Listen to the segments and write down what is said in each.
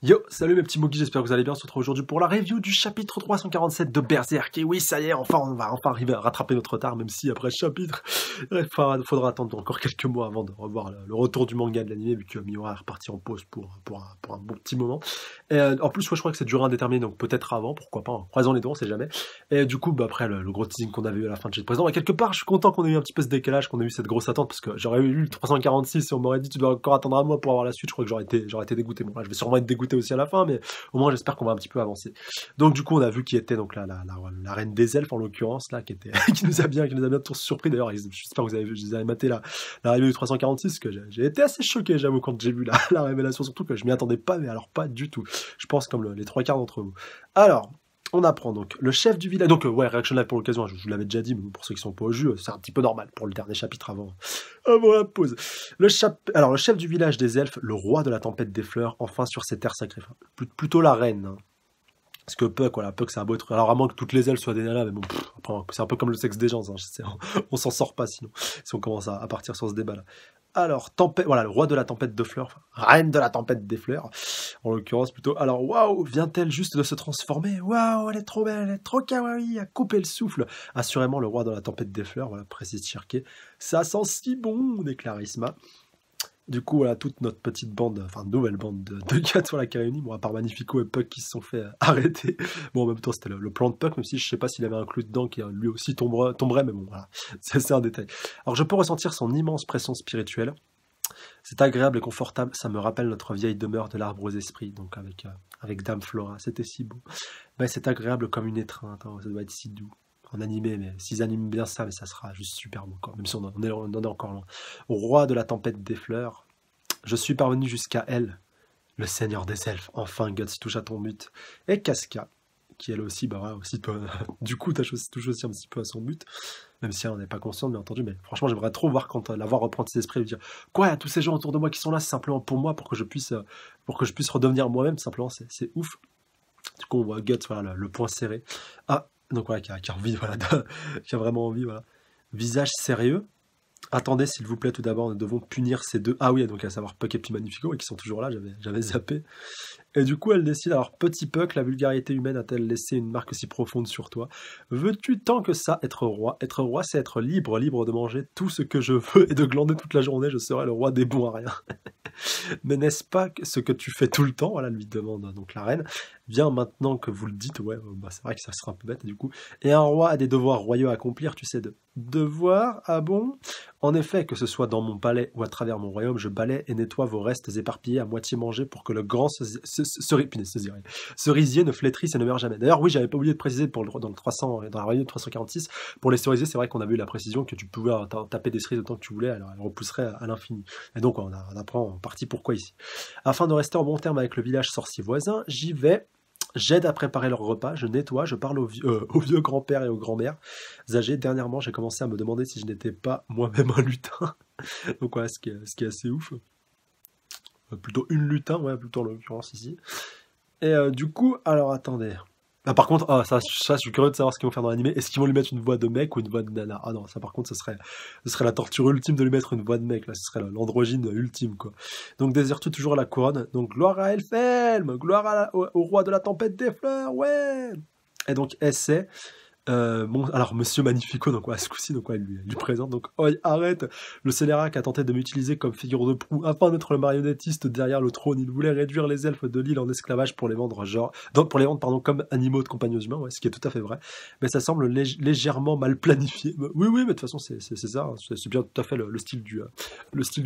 Yo, salut mes petits moquis, j'espère que vous allez bien. On se retrouve aujourd'hui pour la review du chapitre 347 de Berserk. Et oui, ça y est, enfin, on va enfin arriver à rattraper notre retard, même si après ce chapitre, il faudra attendre encore quelques mois avant de revoir le retour du manga et de l'anime, vu que Miura est reparti en pause pour un bon petit moment. Et en plus, je crois que c'est durée indéterminée, donc peut-être avant, pourquoi pas, hein. Croisons les doigts, on sait jamais. Et du coup, après le gros teasing qu'on avait eu à la fin de chez le président, et quelque part, je suis content qu'on ait eu un petit peu ce décalage, qu'on ait eu cette grosse attente, parce que j'aurais eu le 346 et on m'aurait dit tu dois encore attendre un mois pour avoir la suite, je crois que j'aurais été dégoûté. Bon, là, je vais sûrement être dégoûté aussi à la fin, mais au moins j'espère qu'on va un petit peu avancer. Donc du coup on a vu qui était donc la reine des elfes en l'occurrence là, qui était qui nous a bien tous surpris. D'ailleurs j'espère que vous avez maté la review du 346, que j'ai été assez choqué, j'avoue, quand j'ai vu la révélation, surtout que je m'y attendais pas, mais alors pas du tout. Je pense comme les trois quarts d'entre vous. Alors on apprend donc le chef du village. Donc ouais, réaction live pour l'occasion, je vous l'avais déjà dit, mais pour ceux qui sont pas au jus, c'est un petit peu normal pour le dernier chapitre avant la pause. Alors le chef du village des elfes, le roi de la tempête des fleurs, enfin sur ces terres sacrées. Enfin, plutôt la reine, hein. Parce que Puck, voilà, Puck c'est un beau truc. Alors vraiment que toutes les elfes soient des nanas, mais bon, après, c'est un peu comme le sexe des gens, hein. On s'en sort pas sinon, si on commence à partir sur ce débat là. Alors, voilà, le roi de la tempête de fleurs, enfin, reine de la tempête des fleurs, en l'occurrence plutôt. Alors, waouh, vient-elle juste de se transformer? Waouh, elle est trop belle, elle est trop kawaii, à couper le souffle. Assurément, le roi de la tempête des fleurs, voilà, précise Shirké. Ça sent si bon, déclare Isma. Du coup, voilà, toute notre petite bande, enfin nouvelle bande de gars sur la réunie, bon, à part Magnifico et Puck qui se sont fait arrêter. Bon, en même temps, c'était le plan de Puck, même si je sais pas s'il avait inclus dedans, qui lui aussi tomberait, mais bon, voilà, c'est un détail. Alors, je peux ressentir son immense pression spirituelle. C'est agréable et confortable, ça me rappelle notre vieille demeure de l'arbre aux esprits, donc avec Dame Flora, c'était si beau. Ben, c'est agréable comme une étreinte, hein, ça doit être si doux. En animé, mais s'ils animent bien ça, mais ça sera juste super beau, quoi, même si on en est encore loin. Au roi de la tempête des fleurs, je suis parvenu jusqu'à elle, le seigneur des elfes. Enfin, Guts touche à ton but. Et Casca, qui elle aussi, bah, aussi du coup, touche aussi un petit peu à son but, même si elle n'en est pas consciente, bien entendu. Mais franchement, j'aimerais trop voir quand la voir reprendre ses esprits et lui dire quoi, il y a tous ces gens autour de moi qui sont là, c'est simplement pour moi, pour que je puisse redevenir moi-même, simplement, c'est ouf. Du coup, on voit Guts, voilà, le poing serré. Ah, donc voilà, qui a envie, voilà, qui a vraiment envie, voilà. Visage sérieux. Attendez, s'il vous plaît, tout d'abord, nous devons punir ces deux. Ah oui, donc à savoir Puck et puis Magnifico, et qui sont toujours là, j'avais zappé. Et du coup, elle décide, alors, petit Puck, la vulgarité humaine a-t-elle laissé une marque si profonde sur toi? Veux-tu tant que ça être roi? Être roi, c'est être libre, libre de manger tout ce que je veux et de glander toute la journée, je serai le roi des bons à rien. Mais n'est-ce pas ce que tu fais tout le temps? Voilà, lui demande donc la reine. Bien, maintenant que vous le dites, ouais, bah, c'est vrai que ça sera un peu bête du coup. Et un roi a des devoirs royaux à accomplir, tu sais, de devoirs? Ah bon? En effet, que ce soit dans mon palais ou à travers mon royaume, je balaie et nettoie vos restes éparpillés à moitié mangés pour que le grand cerisier ne flétrisse et ne meure jamais. D'ailleurs, oui, j'avais pas oublié de préciser dans la review de 346, pour les cerisiers, c'est vrai qu'on avait eu la précision que tu pouvais taper des cerises autant que tu voulais, alors elles repousseraient à l'infini. Et donc, on apprend en partie pourquoi ici. Afin de rester en bon terme avec le village sorcier voisin, j'y vais. J'aide à préparer leur repas, je nettoie, je parle aux vieux grands-pères et aux grands-mères âgés. Dernièrement, j'ai commencé à me demander si je n'étais pas moi-même un lutin. Donc voilà, ce qui est assez ouf. Plutôt une lutin, ouais, plutôt en l'occurrence ici. Et du coup, alors attendez. Ah, par contre, ça, je suis curieux de savoir ce qu'ils vont faire dans l'animé. Est-ce qu'ils vont lui mettre une voix de mec ou une voix de nana? Ah non, ça par contre, ce serait la torture ultime de lui mettre une voix de mec. Là, ce serait l'androgyne ultime, quoi. Donc, désire-tu toujours la couronne? Donc, gloire à Elphelm, gloire au roi de la tempête des fleurs, ouais. Et donc, essai. Bon, alors Monsieur Magnifico, donc ouais, ce coup-ci, donc ouais, lui présente, donc oi, arrête, le scélérat a tenté de m'utiliser comme figure de proue afin d'être le marionnettiste derrière le trône. Il voulait réduire les elfes de l'île en esclavage pour les vendre comme animaux de compagnons humains, ouais, ce qui est tout à fait vrai, mais ça semble légèrement mal planifié. Oui, mais de toute façon c'est ça, hein, c'est bien tout à fait le style du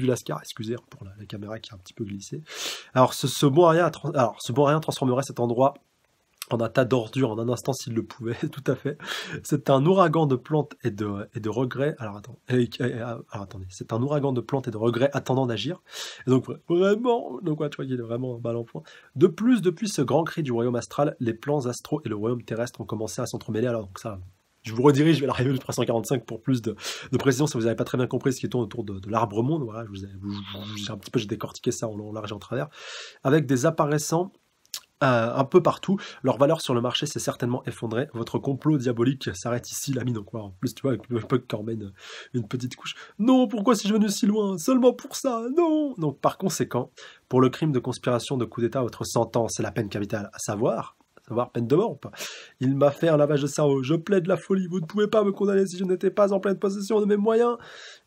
Lascar, excusez pour la caméra qui a un petit peu glissé. Alors ce bon rien transformerait cet endroit en un tas d'ordures en un instant s'il le pouvait, tout à fait. C'est un ouragan de plantes et de regrets. Alors attendez, c'est un ouragan de plantes et de regrets attendant d'agir. Et donc vraiment, donc ouais, tu vois, il est vraiment mal en point. De plus, depuis ce grand cri du royaume astral, les plans astraux et le royaume terrestre ont commencé à s'entremêler. Alors donc ça, je vous redirige vers la review du 345 pour plus de précision si vous n'avez pas très bien compris ce qui tourne autour de l'arbre monde. Voilà, j'ai décortiqué ça en large et en travers, avec des apparaissants. un peu partout. Leur valeur sur le marché s'est certainement effondrée. Votre complot diabolique s'arrête ici, l'ami. Donc, ouais, en plus, tu vois, avec le Puck qui emmène une petite couche. Non, pourquoi suis-je venu si loin? Seulement pour ça, non! Donc, par conséquent, pour le crime de conspiration de coup d'État, votre sentence est la peine capitale, à savoir peine de mort ou pas. Il m'a fait un lavage de cerveau. Je plaide la folie. Vous ne pouvez pas me condamner si je n'étais pas en pleine possession de mes moyens.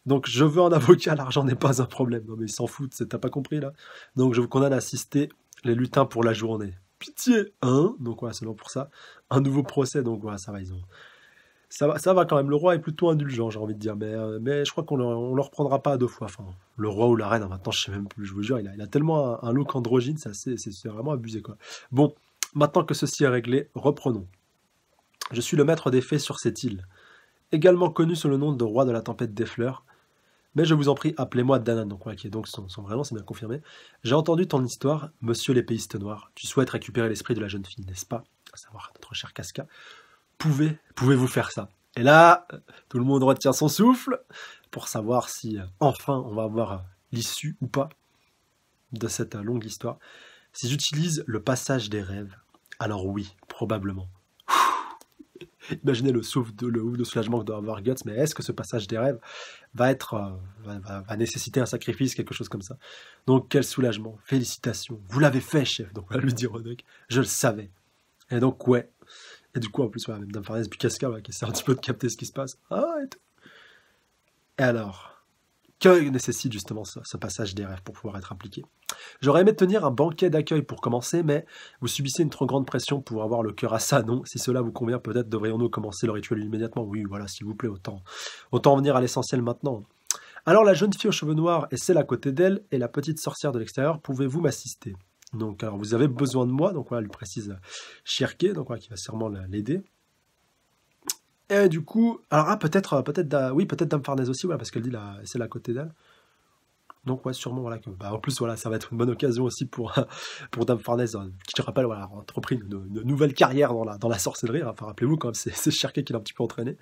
Donc, je veux un avocat. L'argent n'est pas un problème. Non, mais ils s'en foutent. T'as pas compris, là? Donc, je vous condamne à assister les lutins pour la journée. Pitié, hein? Donc, voilà, seulement pour ça. Un nouveau procès. Donc, voilà, ça va, ils ont. Ça va quand même. Le roi est plutôt indulgent, j'ai envie de dire. Mais je crois qu'on ne le reprendra pas à deux fois. Enfin, le roi ou la reine, hein, maintenant, je sais même plus. Je vous jure, il a tellement un look androgyne, c'est vraiment abusé, quoi. Bon. Maintenant que ceci est réglé, reprenons. Je suis le maître des fées sur cette île, également connu sous le nom de roi de la tempête des fleurs, mais je vous en prie, appelez-moi Danan, donc, qui est donc son vrai nom, c'est bien confirmé. J'ai entendu ton histoire, monsieur l'épéiste noir. Tu souhaites récupérer l'esprit de la jeune fille, n'est-ce pas? À savoir notre cher Casca. Pouvez-vous faire ça? Et là, tout le monde retient son souffle pour savoir si, enfin, on va avoir l'issue ou pas de cette longue histoire. Si j'utilise le passage des rêves, alors oui, probablement. Imaginez le souffle le ouf de soulagement que doit avoir Guts, mais est-ce que ce passage des rêves va nécessiter un sacrifice, quelque chose comme ça? Donc quel soulagement, félicitations, vous l'avez fait, chef. Donc on va lui dire Roderick, je le savais. Et donc ouais. Et du coup en plus, même Dame Farnèse puis Casca qui essaie un petit peu de capter ce qui se passe. Ah et tout. Et alors, que nécessite justement ce passage des rêves pour pouvoir être appliqué? J'aurais aimé tenir un banquet d'accueil pour commencer, mais vous subissez une trop grande pression pour avoir le cœur à ça, non? Si cela vous convient, peut-être devrions-nous commencer le rituel immédiatement. Oui, voilà, s'il vous plaît, autant en venir à l'essentiel maintenant. Alors la jeune fille aux cheveux noirs et celle à côté d'elle, et la petite sorcière de l'extérieur, pouvez-vous m'assister? Donc, alors vous avez besoin de moi, donc voilà, lui précise Shirke, donc voilà, qui va sûrement l'aider. Et du coup, alors peut-être Dame Farnèse aussi, voilà, parce qu'elle dit celle à côté d'elle. Donc ouais, sûrement voilà en plus voilà, ça va être une bonne occasion aussi pour Dame Farnèse, qui je rappelle voilà, a entrepris une nouvelle carrière dans la sorcellerie. Enfin rappelez-vous quand même, c'est Shirke qui l'a un petit peu entraîné.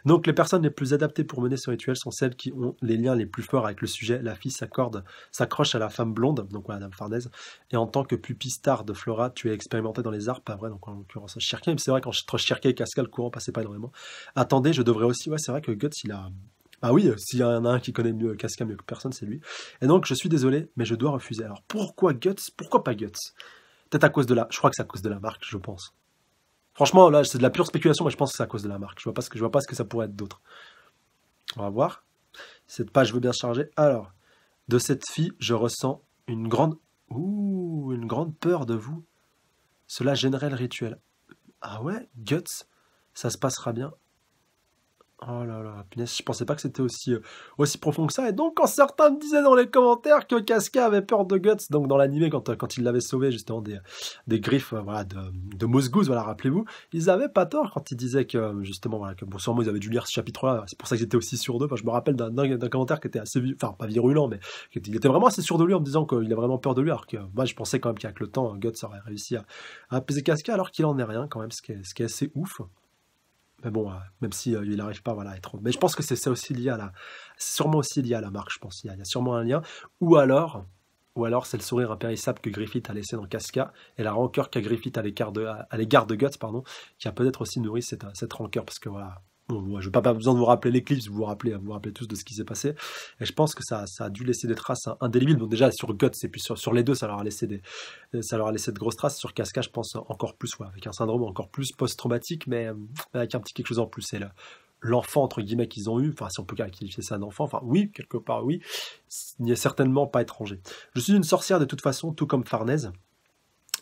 Donc les personnes les plus adaptées pour mener ce rituel sont celles qui ont les liens les plus forts avec le sujet. La fille s'accroche à la femme blonde, donc voilà Dame Farnèse. Et en tant que pupille star de Flora, tu es expérimenté dans les arts, pas vrai, donc en l'occurrence Shirke. Mais c'est vrai qu'entre Shirke et Casca, le courant passait pas énormément. Attendez, je devrais aussi, ouais c'est vrai que Guts il a. Ah oui, s'il y en a un qui connaît mieux Casca mieux que personne, c'est lui. Et donc, je suis désolé, mais je dois refuser. Alors, pourquoi Guts? Pourquoi pas Guts? Peut-être à cause de je crois que c'est à cause de la marque, je pense. Franchement, là, c'est de la pure spéculation, mais je pense que c'est à cause de la marque. Je vois pas ce que ça pourrait être d'autre. On va voir. Cette page veut bien se charger. Alors, de cette fille, je ressens une grande peur de vous. Cela gênerait le rituel. Ah ouais, Guts, ça se passera bien. Oh là là, punaise, je pensais pas que c'était aussi profond que ça. Et donc, quand certains me disaient dans les commentaires que Casca avait peur de Guts, donc dans l'animé, quand il l'avait sauvé justement des griffes voilà, de Mosgoose, voilà, rappelez-vous, ils avaient pas tort quand ils disaient que justement, voilà, que bon, sûrement ils avaient dû lire ce chapitre-là, c'est pour ça qu'ils étaient aussi sûrs d'eux. Enfin, je me rappelle d'un commentaire qui était assez, enfin, pas virulent, mais il était vraiment assez sûr de lui en me disant qu'il a vraiment peur de lui, alors que moi je pensais quand même qu'avec le temps, Guts aurait réussi à apaiser Casca, alors qu'il en est rien quand même, ce qui est assez ouf. Mais bon, même si il n'arrive pas voilà, à être. Mais je pense que c'est aussi lié c'est sûrement aussi lié à la marque, je pense. Il y a sûrement un lien. Ou alors c'est le sourire impérissable que Griffith a laissé dans Casca et la rancœur qu'a Griffith à l'égard de Guts, pardon, qui a peut-être aussi nourri cette rancœur. Parce que voilà. Bon, moi, je n'ai pas besoin de vous rappeler l'éclipse, vous vous rappelez tous de ce qui s'est passé. Et je pense que ça a dû laisser des traces indélébiles. Donc déjà sur Guts et puis sur les deux, ça leur a laissé de grosses traces. Sur Casca, je pense encore plus, ouais, avec un syndrome encore plus post-traumatique, mais avec un petit quelque chose en plus. C'est l'enfant entre guillemets qu'ils ont eu. Enfin, si on peut qualifier ça d'enfant. Enfin, oui, quelque part, oui. N'y est certainement pas étranger. Je suis une sorcière de toute façon, tout comme Farnèse.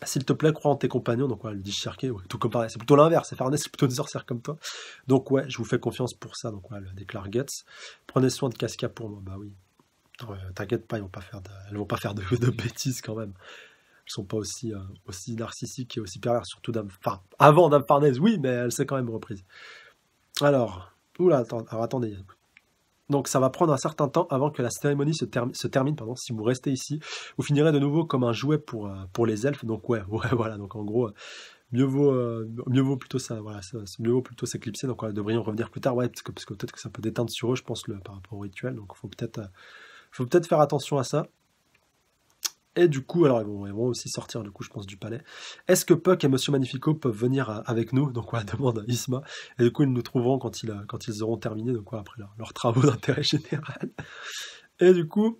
S'il te plaît, crois en tes compagnons. Donc, ouais, elle dit Shirke, ouais, tout comme pareil. C'est plutôt l'inverse. C'est Farnèse, c'est plutôt une sorcière comme toi. Donc, ouais, je vous fais confiance pour ça. Donc, ouais, elle déclare Guts. Prenez soin de Casca pour moi. Bah oui. T'inquiète pas, elles vont pas faire de bêtises quand même. Elles sont pas aussi narcissiques et aussi pervers, surtout avant Dame Farnèse, oui, mais elle s'est quand même reprise. Alors, attendez. Donc ça va prendre un certain temps avant que la cérémonie se termine. Pardon. Si vous restez ici, vous finirez de nouveau comme un jouet pour les elfes. Donc ouais, voilà. Donc en gros, mieux vaut plutôt ça. Voilà, mieux vaut plutôt s'éclipser. Donc devrions revenir plus tard. Ouais, parce que peut-être que ça peut déteindre sur eux, je pense, par rapport au rituel. Donc faut peut-être faire attention à ça. Et du coup, alors ils vont aussi sortir du coup, je pense, du palais. Est-ce que Puck et Monsieur Magnifico peuvent venir avec nous? Donc voilà, demande Isma. Et du coup, ils nous trouveront quand ils auront terminé, donc voilà, après leurs travaux d'intérêt général. Et du coup,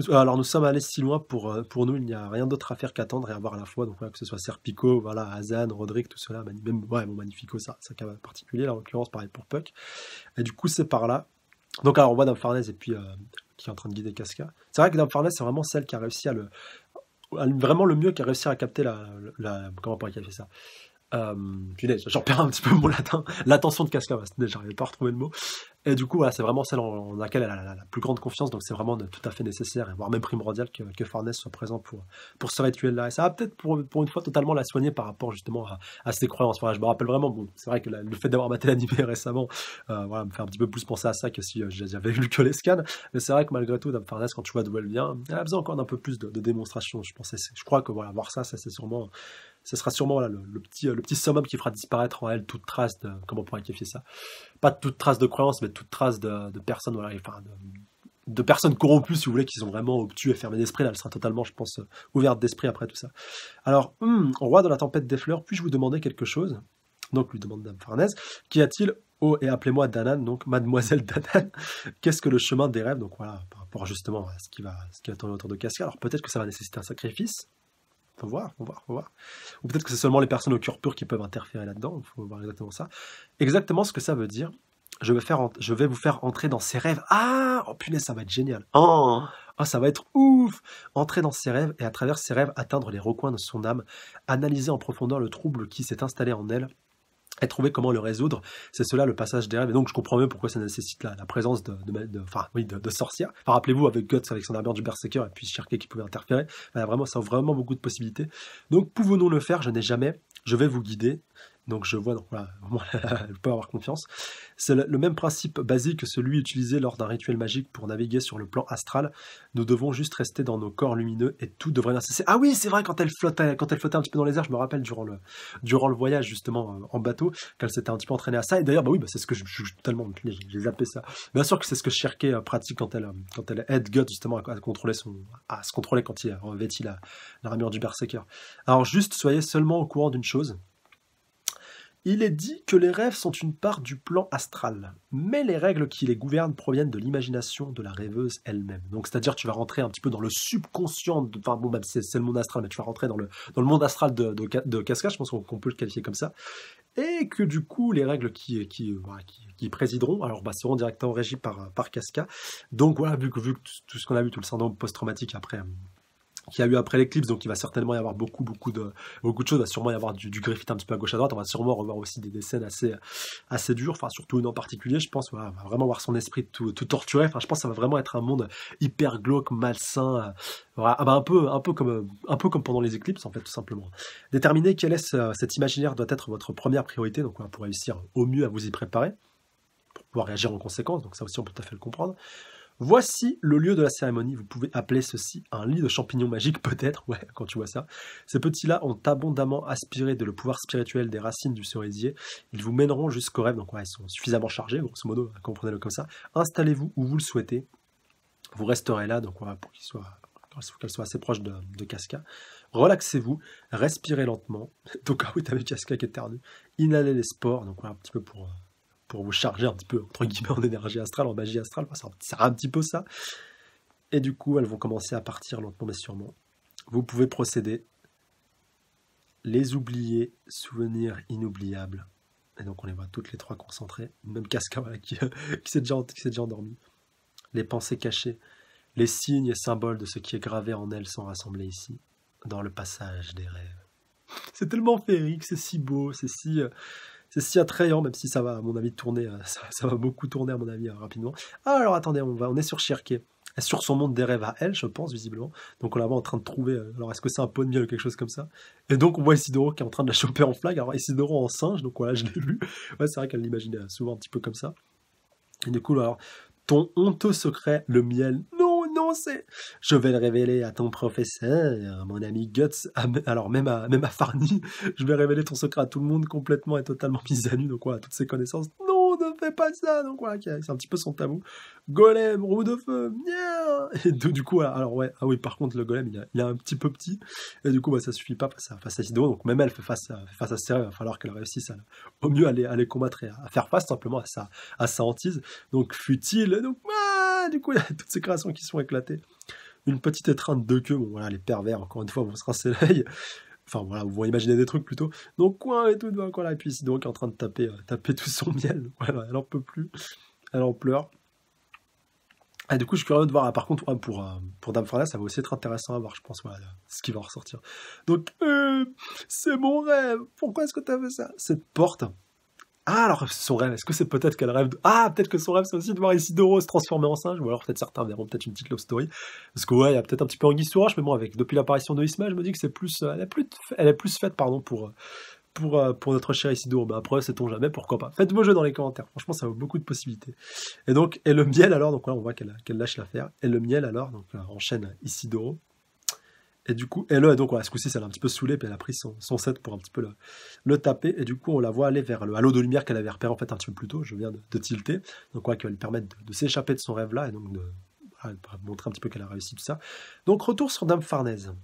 alors nous sommes allés si loin pour nous, il n'y a rien d'autre à faire qu'attendre et à voir à la fois. Donc voilà, que ce soit Serpico, voilà, Hazan, Roderick, tout cela, même ouais, mon Magnifico, ça cas particulier, là, en l'occurrence, pareil pour Puck. Et du coup, c'est par là. Donc alors on voit Dame Farnèse et puis qui est en train de guider Casca. C'est vrai que Dame Farnèse, c'est vraiment celle qui a réussi vraiment le mieux, qui a réussi à capter comment on pourrait qualifier ça, punaise, j'en perds un petit peu mon latin, l'attention de Casca, j'arrivais pas à retrouver le mot. Et du coup, voilà, c'est vraiment celle en laquelle elle a la plus grande confiance, donc c'est vraiment tout à fait nécessaire, et voire même primordial que Farnèse soit présent pour ce rituel-là. Et ça va peut-être pour une fois totalement la soigner par rapport justement à ses croyances. Voilà, je me rappelle vraiment, bon, c'est vrai que le fait d'avoir maté l'animé récemment, voilà, me fait un petit peu plus penser à ça que si j'avais lu que les scans. Mais c'est vrai que malgré tout, Dame Farnèse, quand tu vois d'où elle vient, elle a besoin encore d'un peu plus de démonstration. Je crois que voilà, voir ça c'est sûrement. Ce sera sûrement voilà, le petit summum qui fera disparaître en elle toute trace de, comment on pourrait qualifier ça, pas toute trace de croyance, mais toute trace de personnes, voilà, enfin, de personnes corrompues, si vous voulez, qui sont vraiment obtus et fermées d'esprit. Là, elle sera totalement, je pense, ouverte d'esprit après tout ça. Alors, roi de la tempête des fleurs, puis-je vous demander quelque chose? Donc, lui demande Dame Farnèse. Qu'y a-t-il? Oh, et appelez-moi Danan, donc Mademoiselle Danan. Qu'est-ce que le chemin des rêves? Donc voilà, par rapport justement à ce qui va tourner autour de Casca. Alors peut-être que ça va nécessiter un sacrifice. Faut voir. Ou peut-être que c'est seulement les personnes au cœur pur qui peuvent interférer là-dedans. Il faut voir exactement ça. Exactement ce que ça veut dire. Je vais vous faire entrer dans ses rêves. Ah, oh punaise, ça va être génial. Oh, ça va être ouf. Entrer dans ses rêves et à travers ses rêves atteindre les recoins de son âme, analyser en profondeur le trouble qui s'est installé en elle et trouver comment le résoudre. C'est cela le passage des rêves. Et donc je comprends mieux pourquoi ça nécessite la présence de sorcières. Enfin, rappelez-vous, avec Guts, avec son armure du Berserker, et puis Shirkey qui pouvait interférer, ça ouvre vraiment beaucoup de possibilités. Donc pouvons-nous le faire? Je vais vous guider. Donc je vois, donc voilà, vous pouvez avoir confiance. C'est le même principe basique que celui utilisé lors d'un rituel magique pour naviguer sur le plan astral. Nous devons juste rester dans nos corps lumineux et tout devrait bien cesser. Ah oui, c'est vrai, quand elle flottait un petit peu dans les airs, je me rappelle durant le voyage justement en bateau, qu'elle s'était un petit peu entraînée à ça. Et d'ailleurs, bah oui, c'est ce que je tellement, j'ai zappé ça. Bien sûr que c'est ce que Shirkey pratique quand elle aide Guts justement à se contrôler quand il revêtit l'armure du Berserker. Alors juste, soyez seulement au courant d'une chose. Il est dit que les rêves sont une part du plan astral, mais les règles qui les gouvernent proviennent de l'imagination de la rêveuse elle-même. Donc, c'est-à-dire, tu vas rentrer un petit peu dans le subconscient, enfin bon, c'est le monde astral, mais tu vas rentrer dans le monde astral de Casca, je pense qu'on peut le qualifier comme ça, et que du coup, les règles qui présideront, alors seront directement régies par Casca. Donc voilà, vu que tout ce qu'on a vu, tout le syndrome post-traumatique après qu'il y a eu après l'éclipse, donc il va certainement y avoir beaucoup de choses, il va sûrement y avoir du graffiti un petit peu à gauche à droite, on va sûrement revoir aussi des scènes assez dures, enfin surtout une en particulier, je pense, voilà, on va vraiment voir son esprit tout torturé, enfin je pense que ça va vraiment être un monde hyper glauque, malsain, voilà, un peu comme pendant les éclipses en fait, tout simplement. Déterminer quel est cet imaginaire doit être votre première priorité, donc voilà, pour réussir au mieux à vous y préparer, pour pouvoir réagir en conséquence, donc ça aussi on peut tout à fait le comprendre. Voici le lieu de la cérémonie. Vous pouvez appeler ceci un lit de champignons magiques, peut-être, ouais, quand tu vois ça. Ces petits-là ont abondamment aspiré de le pouvoir spirituel des racines du cerisier. Ils vous mèneront jusqu'au rêve, donc ouais, ils sont suffisamment chargés, grosso modo, comprenez-le comme ça. Installez-vous où vous le souhaitez. Vous resterez là, donc voilà, pour qu'elle soit assez proche de Casca. Relaxez-vous, respirez lentement. Donc, ah oui, t'avais Casca qui éternue. Inhalez les spores, donc voilà, un petit peu pour vous charger un petit peu, entre guillemets, en énergie astrale, en magie astrale, enfin, c'est un petit peu ça. Et du coup, elles vont commencer à partir lentement mais sûrement. Vous pouvez procéder. Les oubliés, souvenirs inoubliables. Et donc on les voit toutes les trois concentrées. Même Casca, voilà, qui s'est déjà endormi. Les pensées cachées, les signes et symboles de ce qui est gravé en elles sont rassemblés ici, dans le passage des rêves. C'est tellement féerique, c'est si beau, c'est si attrayant, même si ça va, à mon avis, tourner, ça va beaucoup tourner, à mon avis, rapidement. Ah, alors attendez, on est sur Shirkey, sur son monde des rêves à elle, je pense, visiblement. Donc on la voit en train de trouver, alors est-ce que c'est un pot de miel ou quelque chose comme ça? Et donc on voit Isidoro qui est en train de la choper en flag, alors Isidoro en singe, donc voilà, je l'ai lu. Ouais, c'est vrai qu'elle l'imaginait souvent un petit peu comme ça. Et du coup, alors, ton honteux secret, le miel, non, je vais le révéler à ton professeur, à mon ami Guts, alors même à Farny, je vais révéler ton secret à tout le monde complètement et totalement mis à nu, donc voilà, toutes ses connaissances. Non, ne fais pas ça. Donc voilà, c'est un petit peu son tabou. Golem, roue de feu, nia. Et du coup, voilà, alors ouais, ah oui, par contre, le golem, il est un petit peu petit, et du coup, bah, ça suffit pas face à Isidore, donc même elle fait face à Sera, il va falloir qu'elle réussisse au mieux à les combattre et à faire face simplement à sa hantise. Donc futile, donc du coup, il y a toutes ces créations qui sont éclatées. Une petite étreinte de queue, bon voilà, les pervers, encore une fois, vont se rincer l'œil. Enfin voilà, vous vont imaginer des trucs plutôt. Donc coin et tout, donc voilà, et puis Isidore qui est en train de taper tout son miel. Voilà, elle en peut plus, elle en pleure. Et du coup, je suis curieux de voir, par contre, ouais, pour Dame Farnèse, ça va aussi être intéressant à voir, je pense, voilà, ce qui va ressortir. Donc, c'est mon rêve, pourquoi est-ce que t'as fait ça? Cette porte. Ah, alors, son rêve, est-ce que c'est peut-être qu'elle rêve Ah, peut-être que son rêve, c'est aussi de voir Isidoro se transformer en singe, ou alors peut-être certains verront peut-être une petite love story. Parce que ouais, il y a peut-être un petit peu Anguille sous roche, mais bon, depuis l'apparition de Isma, je me dis que c'est plus, elle est plus faite, pardon, pour notre cher Isidore. Bah après, sait-on jamais, pourquoi pas. Faites vos jeux dans les commentaires, franchement, ça vaut beaucoup de possibilités. Et le miel alors, donc là, on voit qu'elle lâche l'affaire. Et le miel alors, donc enchaîne Isidoro. Et du coup, donc voilà, ce coup-ci, ça l'a un petit peu saoulé, puis elle a pris son set pour un petit peu le taper, et du coup, on la voit aller vers le halo de lumière qu'elle avait repéré en fait un petit peu plus tôt, je viens de tilter, donc voilà, qui va lui permettre de s'échapper de son rêve-là, et donc de montrer un petit peu qu'elle a réussi tout ça. Donc, retour sur Dame Farnèse.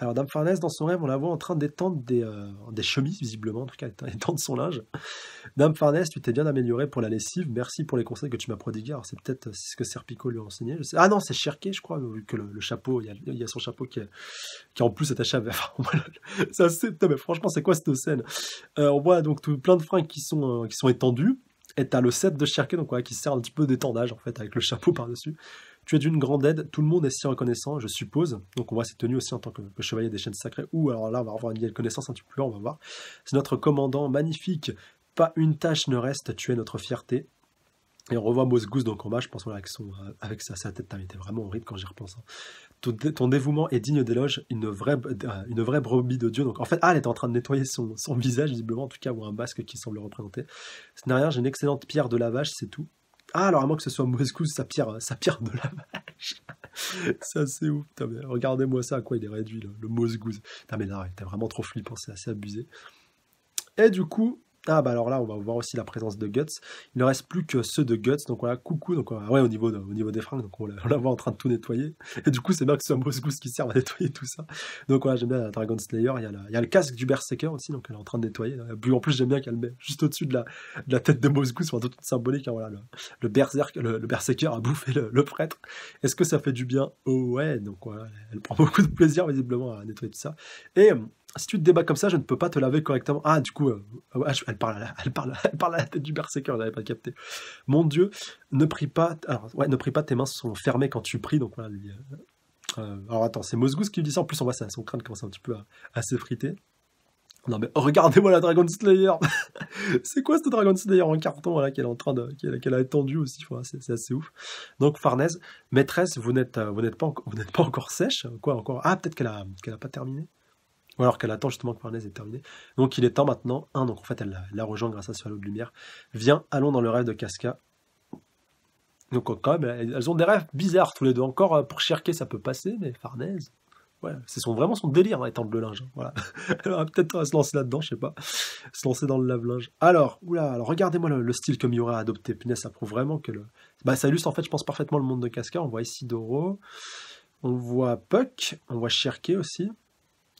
Alors, Dame Farnèse, dans son rêve, on la voit en train d'étendre des chemises, visiblement, en tout cas, étendre son linge. Dame Farnèse, tu t'es bien améliorée pour la lessive, merci pour les conseils que tu m'as prodigués. Alors, c'est peut-être ce que Serpico lui a enseigné. Ah non, c'est Cherké, je crois, vu que le chapeau, il y a son chapeau qui est en plus attaché à... Enfin, mais franchement, c'est quoi cette scène? On voit donc plein de fringues qui sont étendues, et t'as le set de Cherké, donc voilà, qui sert un petit peu d'étendage, en fait, avec le chapeau par-dessus. Tu es d'une grande aide, tout le monde est si reconnaissant, je suppose. Donc on voit ses tenues aussi en tant que chevalier des chaînes sacrées. Ou alors là, on va avoir une connaissance un petit peu plus loin, on va voir. C'est notre commandant, magnifique. Pas une tâche ne reste, tu es notre fierté. Et on revoit Mosgouz donc en bas, je pense, voilà, avec sa tête, elle était vraiment horrible quand j'y repense. Hein. Ton dévouement est digne d'éloge, une vraie brebis de Dieu. Donc en fait, elle était en train de nettoyer son visage, visiblement, en tout cas, ou un basque qui semble représenter. Ce n'est rien, j'ai une excellente pierre de lavage, c'est tout. Ah, alors à moins que ce soit Mosgouz, sa pierre de lavage. Ça, c'est ouf. Putain, mais regardez-moi ça, à quoi il est réduit, le Mosgouz. Putain, mais là, il était vraiment trop flippant, c'est assez abusé. Et du coup, ah bah alors là, on va voir aussi la présence de Guts. Il ne reste plus que ceux de Guts, donc voilà, coucou, donc ouais, au niveau des fringues, donc on la voit en train de tout nettoyer. Et du coup, c'est bien que ce soit Mosgouz qui serve à nettoyer tout ça. Donc voilà, j'aime bien la Dragon Slayer, il y a le casque du Berserker aussi, donc elle est en train de nettoyer. Puis en plus, j'aime bien qu'elle met juste au-dessus de la tête de Mosgouz, enfin toute symbolique, hein, voilà, le Berserker a bouffé le prêtre. Est-ce que ça fait du bien? Oh ouais, donc voilà, elle prend beaucoup de plaisir visiblement à nettoyer tout ça. Et si tu te débats comme ça, je ne peux pas te laver correctement. Ah, du coup, elle parle à la tête du Berserker, je n'avais pas capté. Mon Dieu, ne prie pas. Alors, ouais, ne prie pas, tes mains sont fermées quand tu pries. Donc voilà, lui. Alors attends, c'est Mosgouz qui lui dit ça. En plus, on voit ça, son crâne commence un petit peu à s'effriter. Non mais regardez-moi la Dragon Slayer. C'est quoi cette Dragon Slayer en carton voilà, qu'elle a étendu aussi. Voilà, c'est assez ouf. Donc Farnèse, maîtresse, vous n'êtes pas encore sèche. Quoi encore? Ah, peut-être qu'elle a pas terminé. Ou alors qu'elle attend justement que Farnèse ait terminé. Donc il est temps maintenant. Donc en fait, elle la rejoint grâce à ce halo de lumière. Viens, allons dans le rêve de Casca. Donc quand même, elles ont des rêves bizarres tous les deux. Encore pour Cherké, ça peut passer, mais Farnèse, ouais, c'est vraiment son délire, hein, étendre le linge. Voilà. Elle va peut-être se lancer là-dedans, je sais pas. Se lancer dans le lave-linge. Alors, regardez-moi le style que Miura a adopté. Punaise, ça prouve vraiment que ça illustre en fait, je pense, parfaitement le monde de Casca. On voit ici Doro, on voit Puck, on voit Cherké aussi.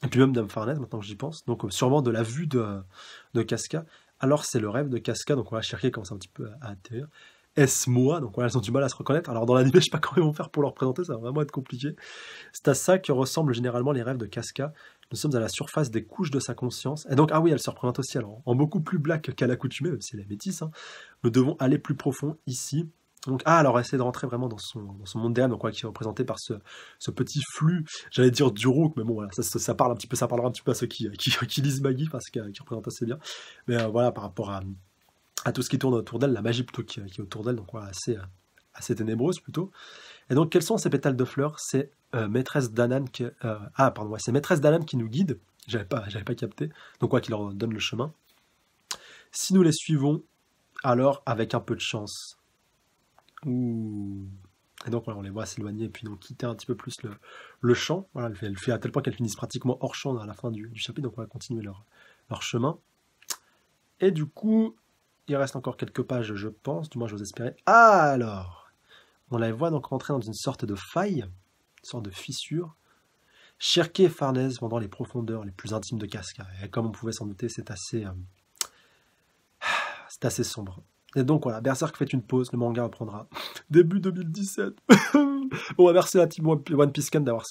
Et puis même Dame Farnèse, maintenant que j'y pense. Donc sûrement de la vue de Casca. Alors c'est le rêve de Casca, donc on va chercher commence un petit peu à atterrir. Est-ce moi? Donc voilà, elles ont du mal à se reconnaître. Alors dans l'anime, je sais pas comment ils vont faire pour leur présenter, ça va vraiment être compliqué. C'est à ça que ressemblent généralement les rêves de Casca. Nous sommes à la surface des couches de sa conscience. Et donc, ah oui, elle se représente aussi alors, en beaucoup plus black qu'à l'accoutumée, même si elle est métisse. Hein. Nous devons aller plus profond ici. Donc, alors, essayer de rentrer vraiment dans son monde d'âme, donc, qui est représenté par ce petit flux, j'allais dire d'Uruk, mais bon, voilà, ça parlera un petit peu à ceux qui lisent Magi, parce qui représente assez bien. Mais voilà, par rapport à tout ce qui tourne autour d'elle, la magie plutôt qui est autour d'elle, donc voilà, assez ténébreuse plutôt. Et donc, quels sont ces pétales de fleurs? C'est Maîtresse Danan c'est Maîtresse Danan qui nous guide, j'avais pas capté, donc qui leur donne le chemin. Si nous les suivons, alors, avec un peu de chance... Ouh. Et donc voilà, on les voit s'éloigner et puis donc quitter un petit peu plus le champ. Voilà, elle fait à tel point qu'elles finissent pratiquement hors champ à la fin du chapitre, donc on va continuer leur chemin. Et du coup, il reste encore quelques pages, je pense, du moins j'ose espérer. Alors, on la voit donc rentrer dans une sorte de faille, une sorte de fissure. Cherki et Farnèse vont dans les profondeurs les plus intimes de Casca. Et comme on pouvait s'en douter, c'est assez sombre. Et donc voilà, Berserk fait une pause, le manga reprendra début 2017. Bon, bah, merci à la team One Piece Scan d'avoir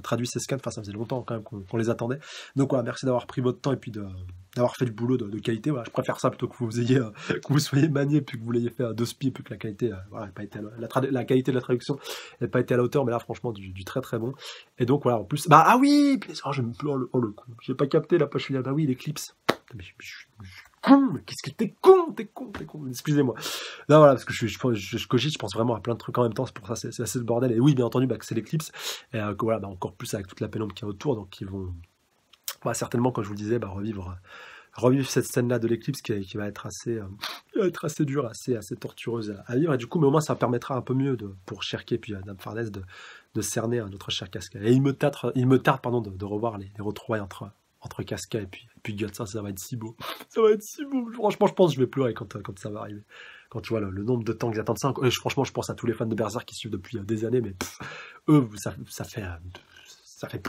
traduit ces scans. Enfin, ça faisait longtemps quand même qu'on les attendait. Donc voilà, merci d'avoir pris votre temps et puis d'avoir fait du boulot de qualité. Voilà, je préfère ça plutôt que que vous soyez manié puis que vous l'ayez fait de spi et puis que la qualité, voilà, pas été la qualité de la traduction n'a pas été à la hauteur. Mais là, franchement, du très très bon. Et donc voilà, en plus, bah ah oui, oh, je me pleure le coup. J'ai pas capté la poche finale. Bah oui, l'éclipse. Mais qu'est-ce que t'es con, excusez-moi. Non, voilà, parce que je cogite, je pense vraiment à plein de trucs en même temps, c'est pour ça, c'est assez le bordel. Et oui, bien entendu, que c'est l'éclipse, et que voilà, encore plus avec toute la pénombre qu'il y a autour, donc ils vont, certainement, comme je vous le disais, revivre cette scène-là de l'éclipse qui va être assez dure, assez tortureuse à vivre, et du coup, mais au moins, ça permettra un peu mieux pour Cherki et puis Dame Farnèse de cerner notre cher Casca. Et il me tarde, de revoir les retrouvailles entre Casca et puis Guts, ça va être si beau. Ça va être si beau. Franchement, je pense que je vais pleurer quand ça va arriver. Quand tu vois le nombre de temps qu'ils attendent ça. Et franchement, je pense à tous les fans de Berserk qui suivent depuis des années, mais eux, ça fait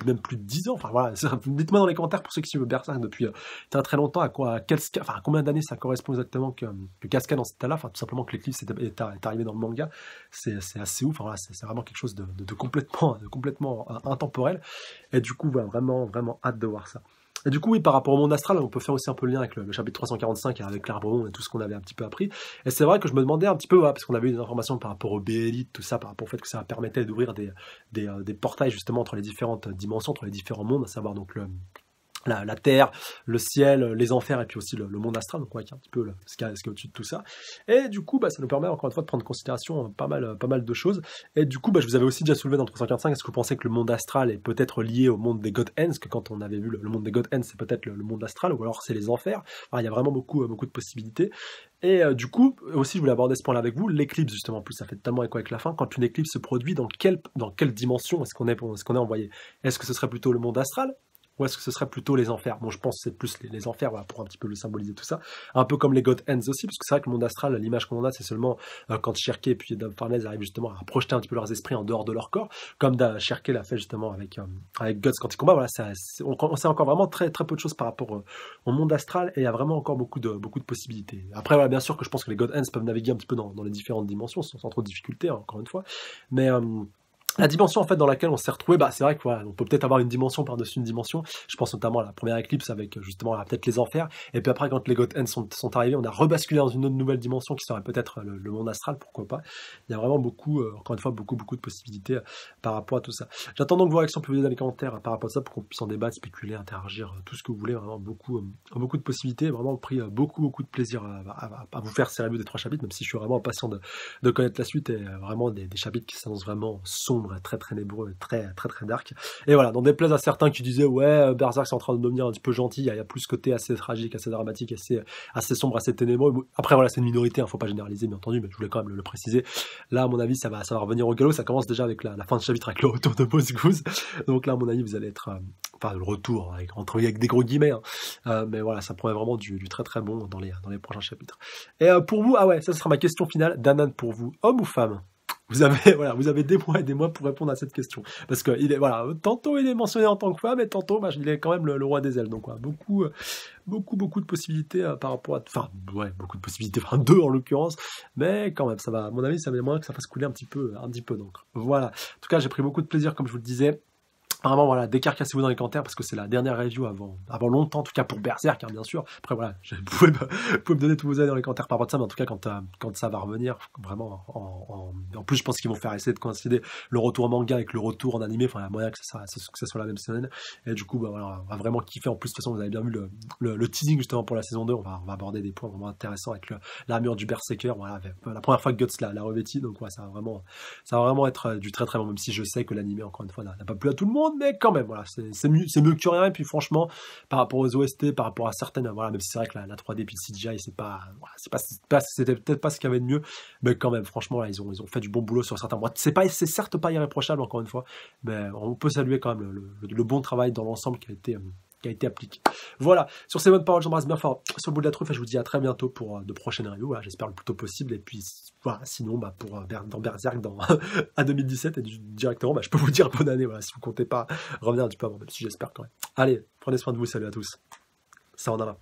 même plus de 10 ans. Enfin voilà, dites-moi dans les commentaires pour ceux qui suivent Berserk depuis très très longtemps, à combien d'années ça correspond exactement que Casca dans cet état-là. Enfin, tout simplement que l'éclipse est arrivé dans le manga. C'est assez ouf. Enfin, voilà, c'est vraiment quelque chose de complètement intemporel. Et du coup, voilà, vraiment, vraiment hâte de voir ça. Et du coup, oui, par rapport au monde astral, on peut faire aussi un peu le lien avec le chapitre 345 et avec l'Arbre et tout ce qu'on avait un petit peu appris. Et c'est vrai que je me demandais un petit peu, parce qu'on avait eu des informations par rapport au B-Elite, tout ça, par rapport au fait que ça permettait d'ouvrir des portails justement entre les différentes dimensions, entre les différents mondes, à savoir donc la terre, le ciel, les enfers et puis aussi le monde astral, donc ouais, qui est un petit peu ce qu'il y a au-dessus de tout ça. Et du coup, ça nous permet encore une fois de prendre en considération pas mal de choses. Et du coup, je vous avais aussi déjà soulevé dans le 345, est-ce que vous pensez que le monde astral est peut-être lié au monde des God Ends, que quand on avait vu le monde des God Ends, c'est peut-être le monde astral, ou alors c'est les enfers. Enfin, il y a vraiment beaucoup de possibilités. Et du coup, aussi, je voulais aborder ce point-là avec vous, l'éclipse justement, en plus ça fait tellement écho avec la fin, quand une éclipse se produit, dans quelle dimension est-ce qu'on est envoyé? Est-ce que ce serait plutôt le monde astral? Ou est-ce que ce serait plutôt les enfers? Bon, je pense que c'est plus les enfers, voilà, pour un petit peu le symboliser tout ça. Un peu comme les God Ends aussi, parce que c'est vrai que le monde astral, l'image qu'on en a, c'est seulement quand Cherki et puis Dame Farnèse arrivent justement à projeter un petit peu leurs esprits en dehors de leur corps, comme Cherki l'a fait justement avec Guts quand il combat. Voilà, on sait encore vraiment très très peu de choses par rapport au monde astral, et il y a vraiment encore beaucoup de possibilités. Après, voilà, bien sûr que je pense que les God Ends peuvent naviguer un petit peu dans les différentes dimensions, sans trop de difficultés, hein, encore une fois. Mais la dimension en fait dans laquelle on s'est retrouvé, c'est vrai que voilà, on peut peut-être avoir une dimension par-dessus une dimension. Je pense notamment à la première éclipse avec justement peut-être les enfers. Et puis après, quand les God Ends sont arrivés, on a rebasculé dans une autre nouvelle dimension qui serait peut-être le monde astral, pourquoi pas. Il y a vraiment encore une fois, beaucoup de possibilités par rapport à tout ça. J'attends donc vos réactions publiées dans les commentaires par rapport à ça pour qu'on puisse en débattre, spéculer, interagir, tout ce que vous voulez. Vraiment beaucoup de possibilités. Vraiment pris beaucoup de plaisir à vous faire ces reviews des 3 chapitres, même si je suis vraiment impatient de connaître la suite, et vraiment des chapitres qui s'annoncent vraiment sombres, très très nébreux, très dark. Et voilà, n'en déplaise à certains qui disaient ouais, Berserk c'est en train de devenir un petit peu gentil, il y a plus ce côté assez tragique, assez dramatique, assez sombre, assez ténébreux. Après voilà, c'est une minorité, faut pas généraliser bien entendu, mais je voulais quand même le préciser. Là à mon avis ça va revenir au galop, ça commence déjà avec la fin de chapitre avec le retour de Boss Goose. Donc là à mon avis vous allez être le retour avec des gros guillemets, hein. Mais voilà, ça promet vraiment du très très bon dans les prochains chapitres. Et pour vous, ça sera ma question finale. Danan, pour vous, homme ou femme? Vous avez des mois et des mois pour répondre à cette question. Parce que tantôt il est mentionné en tant que femme, et tantôt, il est quand même le roi des ailes. Donc, beaucoup de possibilités par rapport à... Enfin, beaucoup de possibilités, 2 en l'occurrence. Mais quand même, ça va, à mon avis, ça va moins que ça fasse couler un petit peu d'encre. Voilà. En tout cas, j'ai pris beaucoup de plaisir, comme je vous le disais. Vraiment, voilà, décarcassez-vous dans les commentaires parce que c'est la dernière review avant longtemps, en tout cas pour Berserk, hein, bien sûr. Après, voilà, vous pouvez me donner tous vos avis dans les commentaires par rapport à ça, mais en tout cas, quand ça va revenir, vraiment, en plus, je pense qu'ils vont essayer de coïncider le retour en manga avec le retour en animé. Enfin, il y a moyen que ça soit la même semaine. Et du coup, voilà, on va vraiment kiffer. En plus, de toute façon, vous avez bien vu le teasing justement pour la saison 2. On va aborder des points vraiment intéressants avec l'armure du Berserker. Voilà, la première fois que Guts l'a revêti. Donc, ouais, ça va vraiment être du très très bon, même si je sais que l'animé, encore une fois, n'a pas plu à tout le monde. Mais quand même, voilà, c'est mieux que rien. Et puis franchement, par rapport aux OST, par rapport à certaines, voilà, même si c'est vrai que la 3D puis le CGI, c'était peut-être pas ce qu'il y avait de mieux, mais quand même, franchement, là, ils ont fait du bon boulot sur certains. C'est certes pas irréprochable, encore une fois, mais on peut saluer quand même le bon travail dans l'ensemble qui a été qui a été appliqué. Voilà, sur ces bonnes paroles, j'embrasse bien fort sur le bout de la truffe et je vous dis à très bientôt pour de prochaines reviews, voilà, j'espère le plus tôt possible. Et puis voilà, sinon pour dans Berserk à 2017 et directement, je peux vous dire bonne année, voilà, si vous comptez pas revenir un petit peu avant, même si j'espère quand même. Allez, prenez soin de vous, salut à tous. Ça en a là.